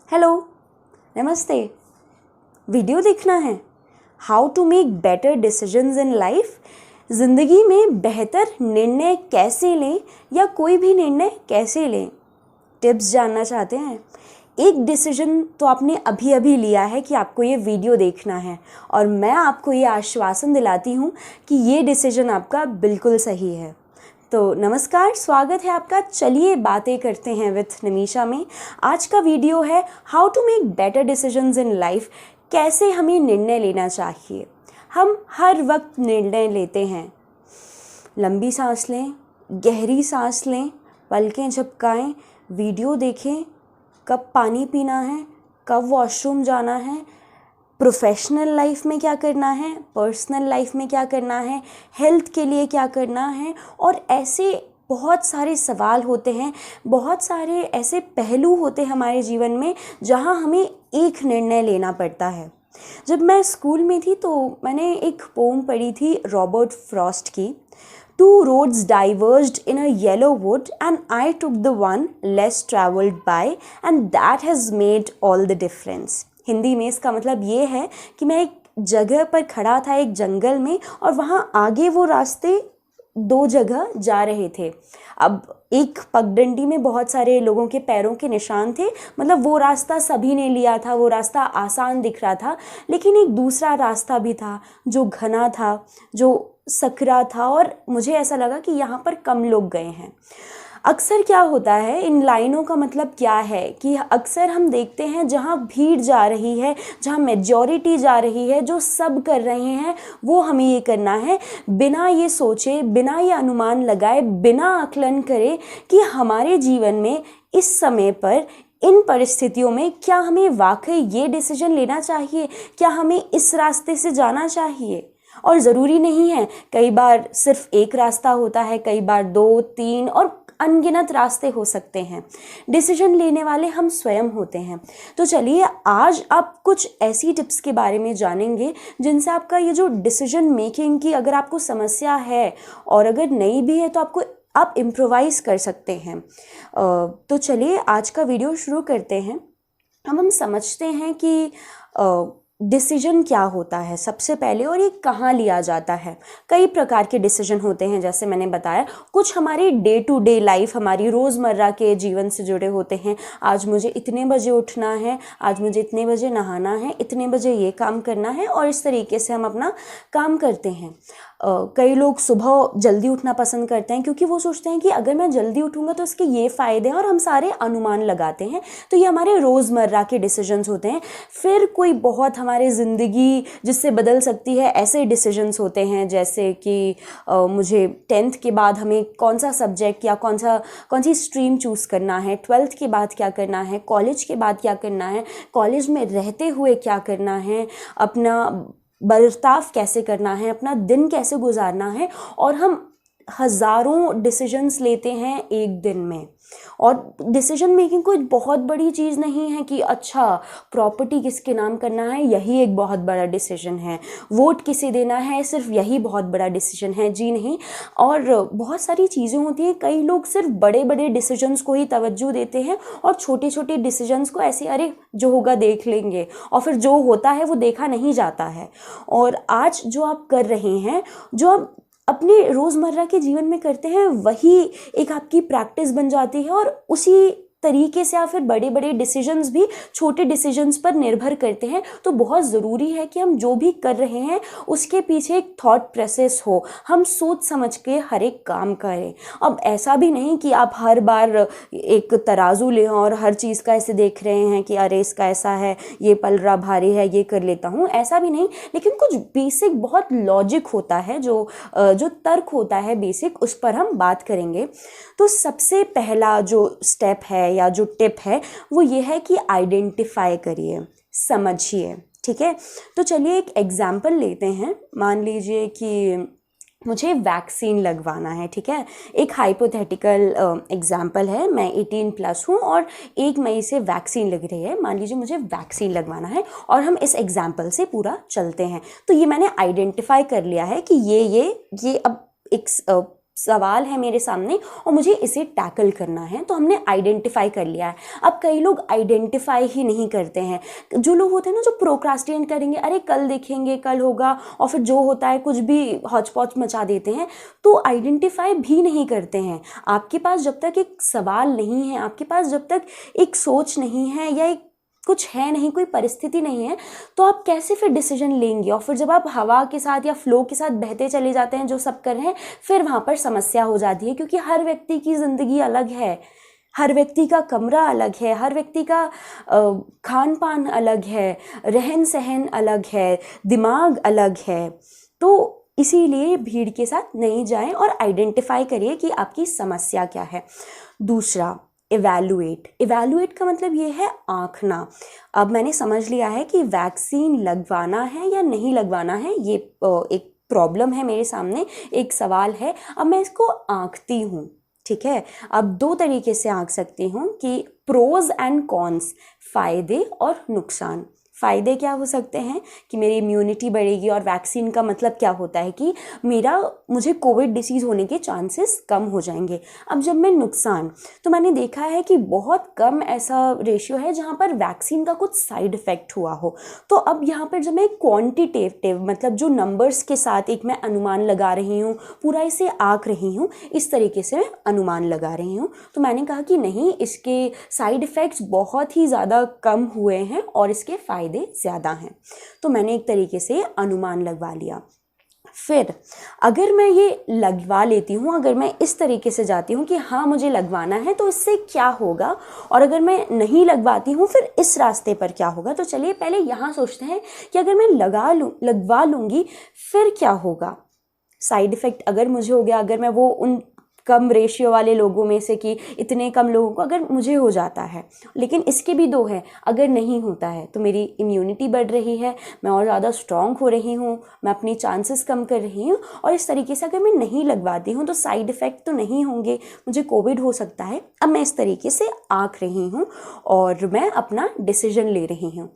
Hello, नमस्ते। Video देखना है how to make better decisions in life. ज़िंदगी में बेहतर निर्णय कैसे लें या कोई भी निर्णय कैसे लें, टिप्स जानना चाहते हैं। एक डिसीजन तो आपने अभी अभी लिया है कि आपको ये वीडियो देखना है और मैं आपको ये आश्वासन दिलाती हूँ कि ये डिसीजन आपका बिल्कुल सही है। तो नमस्कार, स्वागत है आपका। चलिए बातें करते हैं विथ निमिषा में। आज का वीडियो है how to make better decisions in life. कैसे हमें निर्णय लेना चाहिए। हम हर वक्त निर्णय लेते हैं। लंबी सांस लें, गहरी सांस लें, पलकें झपकाएं, वीडियो देखें, कब पानी पीना है, कब वॉशरूम जाना है, प्रोफेशनल लाइफ में क्या करना है, पर्सनल लाइफ में क्या करना है, हेल्थ के लिए क्या करना है। और ऐसे बहुत सारे सवाल होते हैं, बहुत सारे ऐसे पहलू होते हैं हमारे जीवन में जहाँ हमें एक निर्णय लेना पड़ता है। जब मैं स्कूल में थी तो मैंने एक पोम पढ़ी थी रॉबर्ट फ्रॉस्ट की, Two roads diverged in a yellow wood and I took the one less traveled by and that has made all the difference। Hindi में इसका मतलब ये है कि मैं एक जगह पर खड़ा था एक जंगल में और वहाँ आगे वो रास्ते दो जगह जा रहे थे। अब एक पगडंडी में बहुत सारे लोगों के पैरों के निशान थे, मतलब वो रास्ता सभी ने लिया था, वो रास्ता आसान दिख रहा था। लेकिन एक दूसरा रास्ता भी था जो घना था, जो सकरा था और मुझे ऐसा लगा कि यहाँ पर कम लोग गए हैं। अक्सर क्या होता है, इन लाइनों का मतलब क्या है कि अक्सर हम देखते हैं जहाँ भीड़ जा रही है, जहाँ मेजॉरिटी जा रही है, जो सब कर रहे हैं वो हमें ये करना है, बिना ये सोचे, बिना ये अनुमान लगाए, बिना आकलन करे कि हमारे जीवन में इस समय पर इन परिस्थितियों में क्या हमें वाकई ये डिसीजन लेना चाहिए, क्या हमें इस रास्ते से जाना चाहिए। और ज़रूरी नहीं है, कई बार सिर्फ एक रास्ता होता है, कई बार 2, 3 और अनगिनत रास्ते हो सकते हैं। डिसीजन लेने वाले हम स्वयं होते हैं। तो चलिए आज आप कुछ ऐसी टिप्स के बारे में जानेंगे जिनसे आपका ये जो डिसीजन मेकिंग की अगर आपको समस्या है और अगर नहीं भी है तो आप इम्प्रोवाइज़ कर सकते हैं। तो चलिए आज का वीडियो शुरू करते हैं। हम समझते हैं कि डिसीजन क्या होता है सबसे पहले और ये कहाँ लिया जाता है। कई प्रकार के डिसीजन होते हैं, जैसे मैंने बताया। कुछ हमारी डे टू डे लाइफ, हमारी रोज़मर्रा के जीवन से जुड़े होते हैं। आज मुझे इतने बजे उठना है, आज मुझे इतने बजे नहाना है, इतने बजे ये काम करना है और इस तरीके से हम अपना काम करते हैं। कई लोग सुबह जल्दी उठना पसंद करते हैं क्योंकि वो सोचते हैं कि अगर मैं जल्दी उठूँगा तो इसके ये फ़ायदे हैं और हम सारे अनुमान लगाते हैं। तो ये हमारे रोज़मर्रा के डिसीजंस होते हैं। फिर कोई बहुत हमारे ज़िंदगी जिससे बदल सकती है ऐसे डिसीजंस होते हैं, जैसे कि मुझे 10th के बाद हमें कौन सा सब्जेक्ट या कौन सी स्ट्रीम चूज़ करना है, 12th के बाद क्या करना है, कॉलेज के बाद क्या करना है, कॉलेज में रहते हुए क्या करना है, अपना बर्ताव कैसे करना है, अपना दिन कैसे गुजारना है। और हम हज़ारों डिसीजंस लेते हैं एक दिन में। और डिसीजन मेकिंग कोई बहुत बड़ी चीज़ नहीं है कि अच्छा प्रॉपर्टी किसके नाम करना है, यही एक बहुत बड़ा डिसीजन है, वोट किसे देना है, सिर्फ यही बहुत बड़ा डिसीजन है। जी नहीं, और बहुत सारी चीज़ें होती हैं। कई लोग सिर्फ बड़े बड़े डिसीजंस को ही तवज्जो देते हैं और छोटे छोटे डिसीजंस को ऐसे अरे जो होगा देख लेंगे, और फिर जो होता है वो देखा नहीं जाता है। और आज जो आप कर रहे हैं, जो आप अपने रोज़मर्रा के जीवन में करते हैं, वही एक आपकी प्रैक्टिस बन जाती है और उसी तरीके से आप फिर बड़े बड़े डिसीजंस भी छोटे डिसीजंस पर निर्भर करते हैं। तो बहुत ज़रूरी है कि हम जो भी कर रहे हैं उसके पीछे एक थॉट प्रोसेस हो, हम सोच समझ के हर एक काम करें। अब ऐसा भी नहीं कि आप हर बार एक तराजू लें और हर चीज़ का ऐसे देख रहे हैं कि अरे इसका ऐसा है, ये पलड़ा भारी है, ये कर लेता हूँ, ऐसा भी नहीं। लेकिन कुछ बेसिक बहुत लॉजिक होता है, जो तर्क होता है बेसिक, उस पर हम बात करेंगे। तो सबसे पहला जो स्टेप है या जो टिप है वो ये है कि आइडेंटिफाई करिए, समझिए। ठीक है, तो चलिए एक एग्जाम्पल लेते हैं। मान लीजिए कि मुझे वैक्सीन लगवाना है। ठीक है, एक हाइपोथेटिकल एग्जाम्पल है। मैं 18+ हूँ और 1 मई से वैक्सीन लग रही है। मान लीजिए मुझे वैक्सीन लगवाना है और हम इस एग्जाम्पल से पूरा चलते हैं। तो ये मैंने आइडेंटिफाई कर लिया है कि ये अब एक सवाल है मेरे सामने और मुझे इसे टैकल करना है। तो हमने आइडेंटिफाई कर लिया है। अब कई लोग आइडेंटिफाई ही नहीं करते हैं। जो लोग होते हैं ना, जो प्रोक्रास्टिनेट करेंगे, अरे कल देखेंगे, कल होगा, और फिर जो होता है कुछ भी हौच पौच मचा देते हैं, तो आइडेंटिफाई भी नहीं करते हैं। आपके पास जब तक एक सवाल नहीं है, आपके पास जब तक एक सोच नहीं है या एक कुछ है नहीं, कोई परिस्थिति नहीं है, तो आप कैसे फिर डिसीजन लेंगे? और फिर जब आप हवा के साथ या फ्लो के साथ बहते चले जाते हैं, जो सब कर रहे हैं, फिर वहाँ पर समस्या हो जाती है। क्योंकि हर व्यक्ति की ज़िंदगी अलग है, हर व्यक्ति का कमरा अलग है, हर व्यक्ति का खान पान अलग है, रहन सहन अलग है, दिमाग अलग है। तो इसीलिए भीड़ के साथ नहीं जाएं और आइडेंटिफाई करिए कि आपकी समस्या क्या है। दूसरा, इवैल्यूएट का मतलब ये है आंकना। अब मैंने समझ लिया है कि वैक्सीन लगवाना है या नहीं लगवाना है, ये एक प्रॉब्लम है मेरे सामने, एक सवाल है। अब मैं इसको आंकती हूँ, ठीक है। अब दो तरीके से आंक सकती हूँ कि प्रोज एंड कॉन्स, फ़ायदे और नुकसान। फ़ायदे क्या हो सकते हैं कि मेरी इम्यूनिटी बढ़ेगी, और वैक्सीन का मतलब क्या होता है कि मुझे कोविड डिसीज़ होने के चांसेस कम हो जाएंगे। अब जब मैं नुकसान, तो मैंने देखा है कि बहुत कम ऐसा रेशियो है जहाँ पर वैक्सीन का कुछ साइड इफ़ेक्ट हुआ हो। तो अब यहाँ पर जब मैं क्वांटिटेटिव, मतलब जो नंबर्स के साथ एक मैं अनुमान लगा रही हूँ, पूरा इसे आँक रही हूँ, इस तरीके से मैं अनुमान लगा रही हूँ, तो मैंने कहा कि नहीं, इसके साइड इफ़ेक्ट्स बहुत ही ज़्यादा कम हुए हैं और इसके फ़ायदे ज़्यादा हैं। तो मैंने एक तरीके से अनुमान लगवा लिया। फिर अगर मैं ये लगवा लेती हूँ, अगर मैं इस तरीके से जाती हूँ कि हाँ मुझे लगवाना है, तो इससे क्या होगा, और अगर मैं नहीं लगवाती हूँ फिर इस रास्ते पर क्या होगा। तो चलिए पहले यहाँ सोचते हैं कि अगर मैं लगवा लूँगी फिर क्या होगा। साइड इफ़ेक्ट अगर मुझे हो गया, अगर मैं वो उन कम रेशियो वाले लोगों में से कि इतने कम लोगों को अगर मुझे हो जाता है, लेकिन इसके भी दो हैं, अगर नहीं होता है तो मेरी इम्यूनिटी बढ़ रही है, मैं और ज़्यादा स्ट्रॉन्ग हो रही हूँ, मैं अपनी चांसेस कम कर रही हूँ, और इस तरीके से अगर मैं नहीं लगवाती हूँ तो साइड इफ़ेक्ट तो नहीं होंगे, मुझे कोविड हो सकता है। अब मैं इस तरीके से आंक रही हूँ और मैं अपना डिसीजन ले रही हूँ।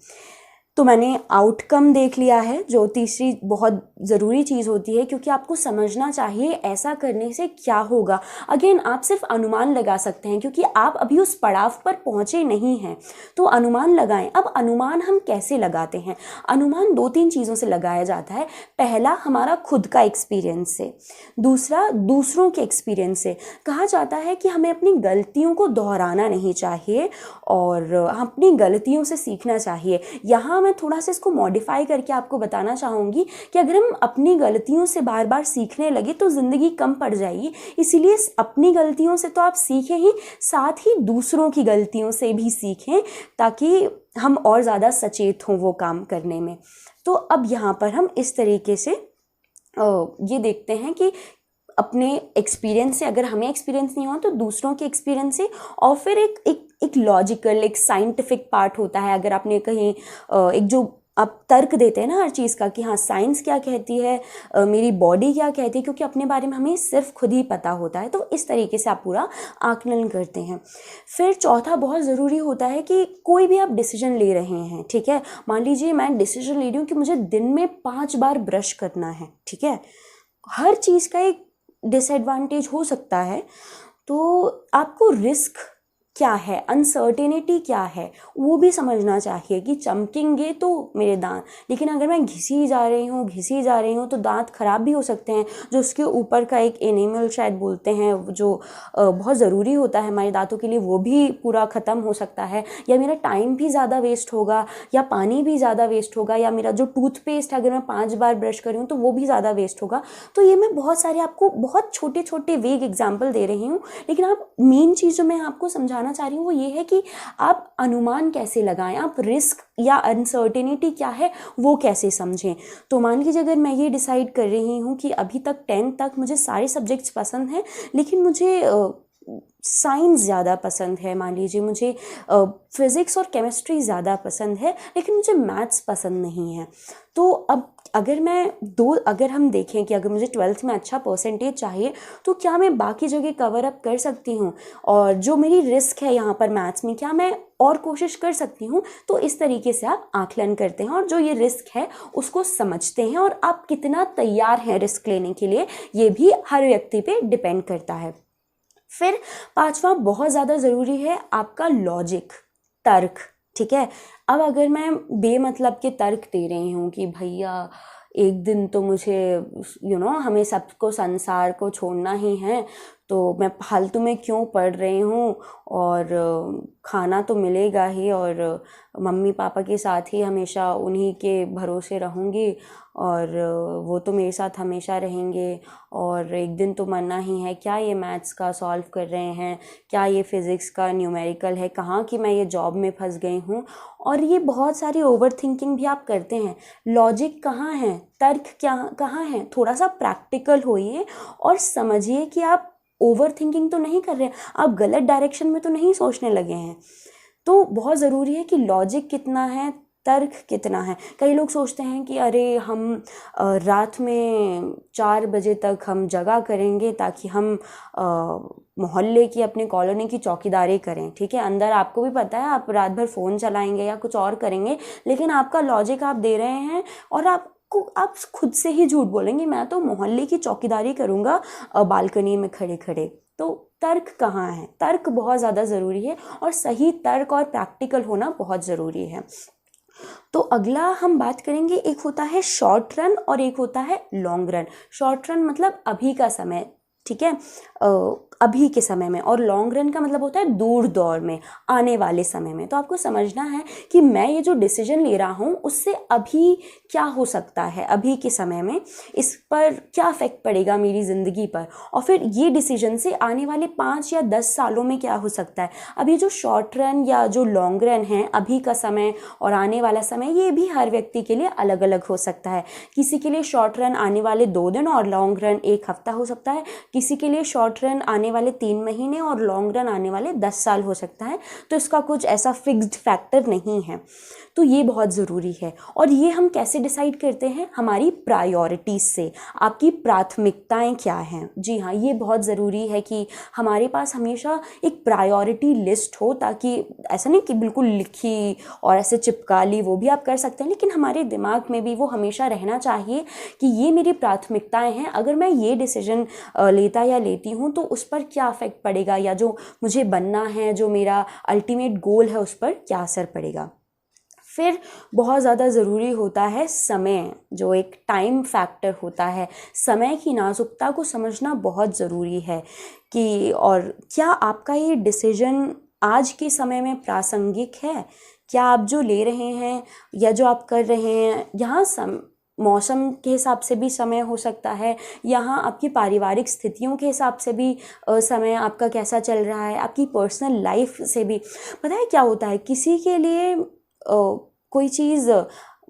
तो मैंने आउटकम देख लिया है, जो तीसरी बहुत ज़रूरी चीज़ होती है, क्योंकि आपको समझना चाहिए ऐसा करने से क्या होगा। अगेन आप सिर्फ अनुमान लगा सकते हैं, क्योंकि आप अभी उस पड़ाव पर पहुँचे नहीं हैं, तो अनुमान लगाएं। अब अनुमान हम कैसे लगाते हैं? अनुमान दो तीन चीज़ों से लगाया जाता है। पहला, हमारा खुद का एक्सपीरियंस से। दूसरा, दूसरों के एक्सपीरियंस से। कहा जाता है कि हमें अपनी गलतियों को दोहराना नहीं चाहिए और अपनी गलतियों से सीखना चाहिए। यहाँ मैं थोड़ा सा इसको मॉडिफाई करके आपको बताना चाहूँगी कि अगर हम अपनी गलतियों से बार बार सीखने लगे तो ज़िंदगी कम पड़ जाएगी। इसीलिए अपनी गलतियों से तो आप सीखें ही, साथ ही दूसरों की गलतियों से भी सीखें, ताकि हम और ज़्यादा सचेत हों वो काम करने में। तो अब यहाँ पर हम इस तरीके से ये देखते हैं कि अपने एक्सपीरियंस से, अगर हमें एक्सपीरियंस नहीं हुआ तो दूसरों के एक्सपीरियंस से, और फिर एक लॉजिकल, एक साइंटिफिक पार्ट होता है। अगर आपने कहीं एक जो आप तर्क देते हैं ना हर चीज़ का कि हाँ साइंस क्या कहती है, मेरी बॉडी क्या कहती है, क्योंकि अपने बारे में हमें सिर्फ खुद ही पता होता है। तो इस तरीके से आप पूरा आकलन करते हैं। फिर चौथा बहुत ज़रूरी होता है कि कोई भी आप डिसीजन ले रहे हैं, ठीक है। मान लीजिए मैं डिसीजन ले रही हूँ कि मुझे दिन में 5 बार ब्रश करना है, ठीक है। हर चीज़ का एक डिसएडवांटेज हो सकता है, तो आपको रिस्क क्या है, अनसर्टेनिटी क्या है, वो भी समझना चाहिए कि चमकेंगे तो मेरे दांत, लेकिन अगर मैं घिसी जा रही हूँ तो दांत ख़राब भी हो सकते हैं। जो उसके ऊपर का एक एनिमल शायद बोलते हैं, जो बहुत ज़रूरी होता है हमारे दांतों के लिए, वो भी पूरा ख़त्म हो सकता है, या मेरा टाइम भी ज़्यादा वेस्ट होगा, या पानी भी ज़्यादा वेस्ट होगा, या मेरा जो टूथपेस्ट अगर मैं 5 बार ब्रश कर रही हूँ तो वो भी ज़्यादा वेस्ट होगा। तो ये मैं बहुत सारे आपको बहुत छोटे छोटे वेग एग्जाम्पल दे रही हूँ, लेकिन आप मेन चीज़ जो मैं आपको समझाना चाह रही हूँ वो ये है कि आप अनुमान कैसे लगाएं, आप रिस्क या अनसर्टेनिटी क्या है वो कैसे समझें। तो मान लीजिए अगर मैं ये डिसाइड कर रही हूँ कि अभी तक 10th तक मुझे सारे सब्जेक्ट्स पसंद हैं, लेकिन मुझे साइंस ज़्यादा पसंद है, मान लीजिए मुझे फिज़िक्स और केमिस्ट्री ज़्यादा पसंद है, लेकिन मुझे मैथ्स पसंद नहीं है। तो अब अगर हम देखें कि अगर मुझे 12th में अच्छा परसेंटेज चाहिए, तो क्या मैं बाकी जगह कवर अप कर सकती हूँ, और जो मेरी रिस्क है यहाँ पर मैथ्स में, क्या मैं और कोशिश कर सकती हूँ। तो इस तरीके से आप आकलन करते हैं और जो ये रिस्क है उसको समझते हैं, और आप कितना तैयार हैं रिस्क लेने के लिए ये भी हर व्यक्ति पे डिपेंड करता है। फिर पांचवा बहुत ज़्यादा ज़रूरी है आपका लॉजिक, तर्क। ठीक है, अब अगर मैं बेमतलब के तर्क दे रही हूँ कि भैया एक दिन तो मुझे हमें सबको संसार को छोड़ना ही है, तो मैं फालतू में क्यों पढ़ रही हूँ, और खाना तो मिलेगा ही, और मम्मी पापा के साथ ही हमेशा उन्हीं के भरोसे रहूँगी, और वो तो मेरे साथ हमेशा रहेंगे, और एक दिन तो मरना ही है। क्या ये मैथ्स का सॉल्व कर रहे हैं, क्या ये फिज़िक्स का न्यूमेरिकल है, कहाँ कि मैं ये जॉब में फंस गई हूँ। और ये बहुत सारी ओवर थिंकिंग भी आप करते हैं। लॉजिक कहाँ है, तर्क कहाँ है? थोड़ा सा प्रैक्टिकल होइए और समझिए कि आप ओवर थिंकिंग तो नहीं कर रहे हैं, आप गलत डायरेक्शन में तो नहीं सोचने लगे हैं। तो बहुत ज़रूरी है कि लॉजिक कितना है, तर्क कितना है। कई लोग सोचते हैं कि अरे हम रात में 4 बजे तक हम जगा करेंगे ताकि हम मोहल्ले की, अपने कॉलोनी की चौकीदारी करें। ठीक है, अंदर आपको भी पता है आप रात भर फ़ोन चलाएंगे या कुछ और करेंगे, लेकिन आपका लॉजिक आप दे रहे हैं और आप खुद से ही झूठ बोलेंगे, मैं तो मोहल्ले की चौकीदारी करूँगा बालकनी में खड़े खड़े। तो तर्क कहाँ है? तर्क बहुत ज़्यादा ज़रूरी है, और सही तर्क और प्रैक्टिकल होना बहुत ज़रूरी है। तो अगला हम बात करेंगे, एक होता है शॉर्ट रन और एक होता है लॉन्ग रन। शॉर्ट रन मतलब अभी का समय, ठीक है, अभी के समय में, और लॉन्ग रन का मतलब होता है दूर दौर में, आने वाले समय में। तो आपको समझना है कि मैं ये जो डिसीजन ले रहा हूँ उससे अभी क्या हो सकता है, अभी के समय में इस पर क्या इफेक्ट पड़ेगा मेरी ज़िंदगी पर, और फिर ये डिसीजन से आने वाले 5 या 10 सालों में क्या हो सकता है। अभी जो शॉर्ट रन या जो लॉन्ग रन है, अभी का समय और आने वाला समय, ये भी हर व्यक्ति के लिए अलग अलग हो सकता है। किसी के लिए शॉर्ट रन आने वाले 2 दिन और लॉन्ग रन 1 हफ्ता हो सकता है, किसी के लिए शॉर्ट रन आने वाले 3 महीने और लॉन्ग रन आने वाले 10 साल हो सकता है। तो इसका कुछ ऐसा फिक्स्ड फैक्टर नहीं है। तो ये बहुत ज़रूरी है। और ये हम कैसे डिसाइड करते हैं? हमारी प्रायोरिटीज़ से। आपकी प्राथमिकताएं क्या हैं? जी हाँ, ये बहुत ज़रूरी है कि हमारे पास हमेशा एक प्रायोरिटी लिस्ट हो, ताकि ऐसा नहीं कि बिल्कुल लिखी और ऐसे चिपका ली, वो भी आप कर सकते हैं, लेकिन हमारे दिमाग में भी वो हमेशा रहना चाहिए कि ये मेरी प्राथमिकताएं हैं। अगर मैं ये डिसीजन लेता या लेती हूँ तो उस पर क्या इफेक्ट पड़ेगा, या जो मुझे बनना है, जो मेरा अल्टीमेट गोल है, उस पर क्या असर पड़ेगा। फिर बहुत ज़्यादा ज़रूरी होता है समय, जो एक टाइम फैक्टर होता है। समय की नाजुकता को समझना बहुत ज़रूरी है कि और क्या आपका ये डिसीजन आज के समय में प्रासंगिक है। क्या आप जो ले रहे हैं या जो आप कर रहे हैं, यहाँ मौसम के हिसाब से भी समय हो सकता है, यहाँ आपकी पारिवारिक स्थितियों के हिसाब से भी समय आपका कैसा चल रहा है, आपकी पर्सनल लाइफ से भी। पता है क्या होता है, किसी के लिए कोई चीज़,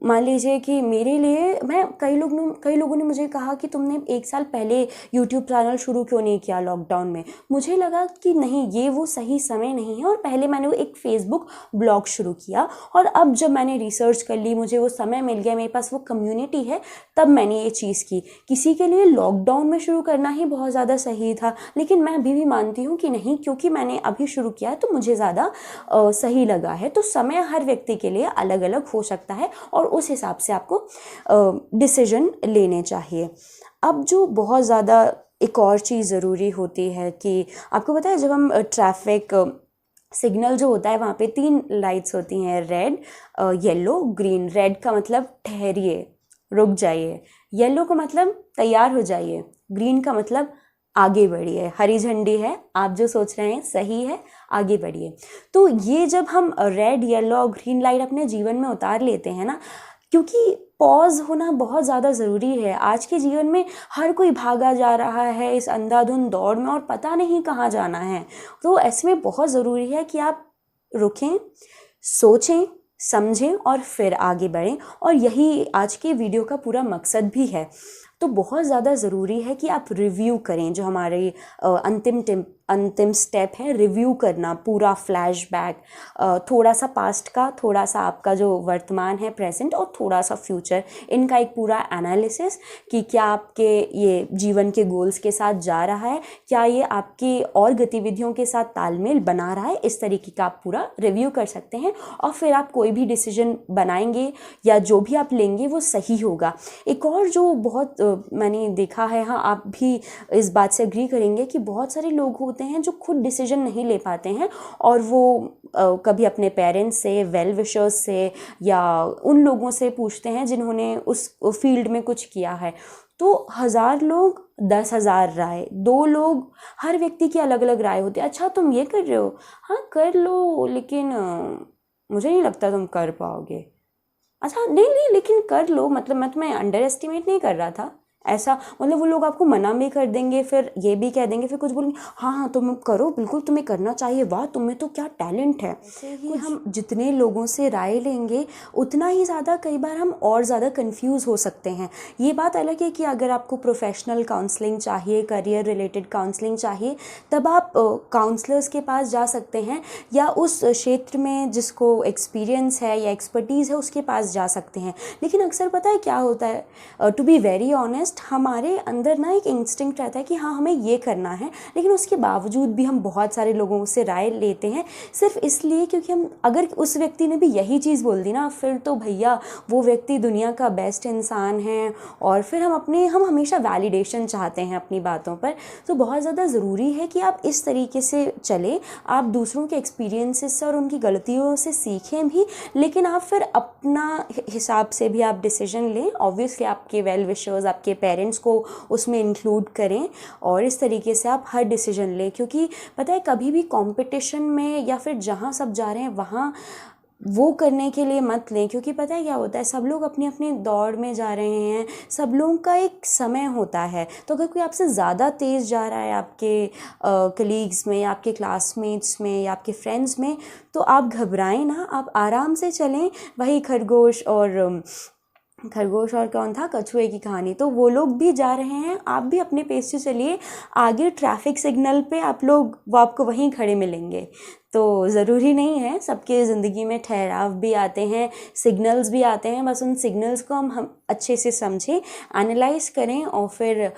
मान लीजिए कि मेरे लिए, कई लोगों ने मुझे कहा कि तुमने 1 साल पहले यूट्यूब चैनल शुरू क्यों नहीं किया लॉकडाउन में। मुझे लगा कि नहीं, ये वो सही समय नहीं है, और पहले मैंने वो एक फेसबुक ब्लॉग शुरू किया, और अब जब मैंने रिसर्च कर ली, मुझे वो समय मिल गया, मेरे पास वो कम्युनिटी है, तब मैंने ये चीज़ की। किसी के लिए लॉकडाउन में शुरू करना ही बहुत ज़्यादा सही था, लेकिन मैं अभी भी मानती हूँ कि नहीं, क्योंकि मैंने अभी शुरू किया है तो मुझे ज़्यादा सही लगा है। तो समय हर व्यक्ति के लिए अलग अलग हो सकता है, और उस हिसाब से आपको डिसीजन लेने चाहिए। अब जो बहुत ज़्यादा एक और चीज़ ज़रूरी होती है कि आपको पता है, जब हम ट्रैफिक सिग्नल जो होता है, वहाँ पे 3 लाइट्स होती हैं, रेड, येलो, ग्रीन। रेड का मतलब ठहरिए, रुक जाइए। येलो का मतलब तैयार हो जाइए। ग्रीन का मतलब आगे बढ़िए, हरी झंडी है, आप जो सोच रहे हैं सही है, आगे बढ़िए। तो ये जब हम रेड, येलो और ग्रीन लाइट अपने जीवन में उतार लेते हैं ना, क्योंकि पॉज होना बहुत ज़्यादा ज़रूरी है। आज के जीवन में हर कोई भागा जा रहा है इस अंधाधुंध दौड़ में, और पता नहीं कहाँ जाना है। तो ऐसे में बहुत ज़रूरी है कि आप रुकें, सोचें, समझें और फिर आगे बढ़ें। और यही आज के वीडियो का पूरा मकसद भी है। तो बहुत ज़्यादा ज़रूरी है कि आप रिव्यू करें जो हमारे अंतिम स्टेप है रिव्यू करना, पूरा फ्लैशबैक, थोड़ा सा पास्ट का, थोड़ा सा आपका जो वर्तमान है प्रेजेंट, और थोड़ा सा फ्यूचर, इनका एक पूरा एनालिसिस कि क्या आपके ये जीवन के गोल्स के साथ जा रहा है, क्या ये आपकी और गतिविधियों के साथ तालमेल बना रहा है, इस तरीके का आप पूरा रिव्यू कर सकते हैं। और फिर आप कोई भी डिसीजन बनाएंगे या जो भी आप लेंगे वो सही होगा। एक और जो बहुत मैंने देखा है, हाँ आप भी इस बात से एग्री करेंगे कि बहुत सारे लोग होते हैं जो खुद डिसीजन नहीं ले पाते हैं, और वो कभी अपने पेरेंट्स से, वेल विशर्स से, या उन लोगों से पूछते हैं जिन्होंने उस फील्ड में कुछ किया है। तो 1000 लोग 10,000 राय, 2 लोग, हर व्यक्ति की अलग अलग राय होती है। अच्छा तुम ये कर रहे हो, हाँ कर लो, लेकिन मुझे नहीं लगता तुम कर पाओगे। अच्छा नहीं नहीं लेकिन कर लो, मतलब मैं तुम्हें अंडर एस्टिमेट नहीं कर रहा था, ऐसा मतलब वो लोग आपको मना भी कर देंगे, फिर ये भी कह देंगे, फिर कुछ बोलेंगे हाँ हाँ तुम करो, बिल्कुल तुम्हें करना चाहिए, वाह तुम्हें तो क्या टैलेंट है। ऐसे ही हम जितने लोगों से राय लेंगे उतना ही ज़्यादा कई बार हम और ज़्यादा कंफ्यूज हो सकते हैं। ये बात अलग है कि अगर आपको प्रोफेशनल काउंसलिंग चाहिए, करियर रिलेटेड काउंसलिंग चाहिए, तब आप काउंसलर्स के पास जा सकते हैं, या उस क्षेत्र में जिसको एक्सपीरियंस है या एक्सपर्टीज़ है उसके पास जा सकते हैं। लेकिन अक्सर पता है क्या होता है, टू बी वेरी ऑनेस्ट, हमारे अंदर ना एक इंस्टिंक्ट रहता है कि हाँ हमें ये करना है, लेकिन उसके बावजूद भी हम बहुत सारे लोगों से राय लेते हैं सिर्फ इसलिए क्योंकि हम, अगर उस व्यक्ति ने भी यही चीज़ बोल दी ना, फिर तो भैया वो व्यक्ति दुनिया का बेस्ट इंसान है, और फिर हम हमेशा वैलिडेशन चाहते हैं अपनी बातों पर। तो बहुत ज़्यादा ज़रूरी है कि आप इस तरीके से चलें, आप दूसरों के एक्सपीरियंसेस से और उनकी गलतियों से सीखें भी, लेकिन आप फिर अपना हिसाब से भी आप डिसीजन लें। ऑब्वियसली आपके वेल विशर्स, आपके पेरेंट्स को उसमें इंक्लूड करें, और इस तरीके से आप हर डिसीजन लें। क्योंकि पता है कभी भी कंपटीशन में या फिर जहाँ सब जा रहे हैं वहाँ वो करने के लिए मत लें, क्योंकि पता है क्या होता है, सब लोग अपनी अपनी दौड़ में जा रहे हैं, सब लोगों का एक समय होता है। तो अगर कोई आपसे ज़्यादा तेज़ जा रहा है आपके कलीग्स में, या आपके क्लासमेट्स में, या आपके फ्रेंड्स में, तो आप घबराएं ना, आप आराम से चलें। वही खरगोश और कौन था, कछुए की कहानी, तो वो लोग भी जा रहे हैं, आप भी अपने पेस से चलिए, आगे ट्रैफिक सिग्नल पे वो आपको वहीं खड़े मिलेंगे। तो ज़रूरी नहीं है, सबके ज़िंदगी में ठहराव भी आते हैं, सिग्नल्स भी आते हैं, बस उन सिग्नल्स को हम अच्छे से समझें, एनालाइज करें, और फिर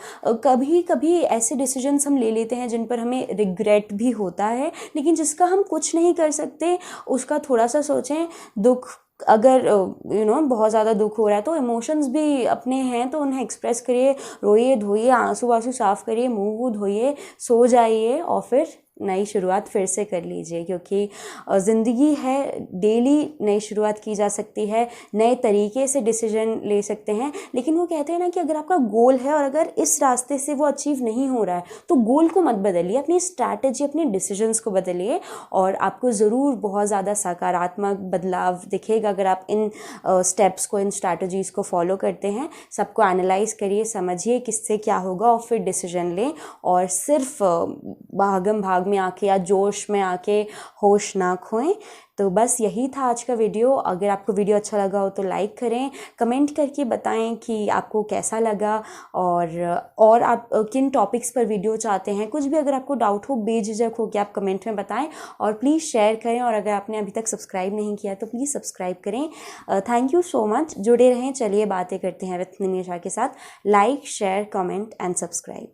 कभी कभी ऐसे डिसीजंस हम ले लेते हैं जिन पर हमें रिग्रेट भी होता है, लेकिन जिसका हम कुछ नहीं कर सकते, उसका थोड़ा सा सोचें। दुख, अगर बहुत ज़्यादा दुख हो रहा है तो इमोशंस भी अपने हैं, तो उन्हें एक्सप्रेस करिए, रोइए धोइए, आंसू वांसू साफ़ करिए, मुंह वूह धोइए, सो जाइए, और फिर नई शुरुआत फिर से कर लीजिए। क्योंकि ज़िंदगी है, डेली नई शुरुआत की जा सकती है, नए तरीके से डिसीजन ले सकते हैं। लेकिन वो कहते हैं ना कि अगर आपका गोल है और अगर इस रास्ते से वो अचीव नहीं हो रहा है, तो गोल को मत बदलिए, अपनी स्ट्रैटेजी, अपने डिसीजंस को बदलिए, और आपको ज़रूर बहुत ज़्यादा सकारात्मक बदलाव दिखेगा अगर आप इन स्टेप्स को, इन स्ट्रैटेजीज़ को फॉलो करते हैं। सबको एनालाइज करिए, समझिए किससे क्या होगा, और फिर डिसीजन लें, और सिर्फ भागम भाग में आके या जोश में आके होश ना खोएं। तो बस यही था आज का वीडियो। अगर आपको वीडियो अच्छा लगा हो तो लाइक करें, कमेंट करके बताएं कि आपको कैसा लगा, और आप किन टॉपिक्स पर वीडियो चाहते हैं। कुछ भी अगर आपको डाउट हो, बेझिझक हो कि आप कमेंट में बताएं, और प्लीज़ शेयर करें, और अगर आपने अभी तक सब्सक्राइब नहीं किया तो प्लीज़ सब्सक्राइब करें। थैंक यू सो मच, जुड़े रहें। चलिए बातें करते हैं विद निशा के साथ। Like, share, comment and subscribe.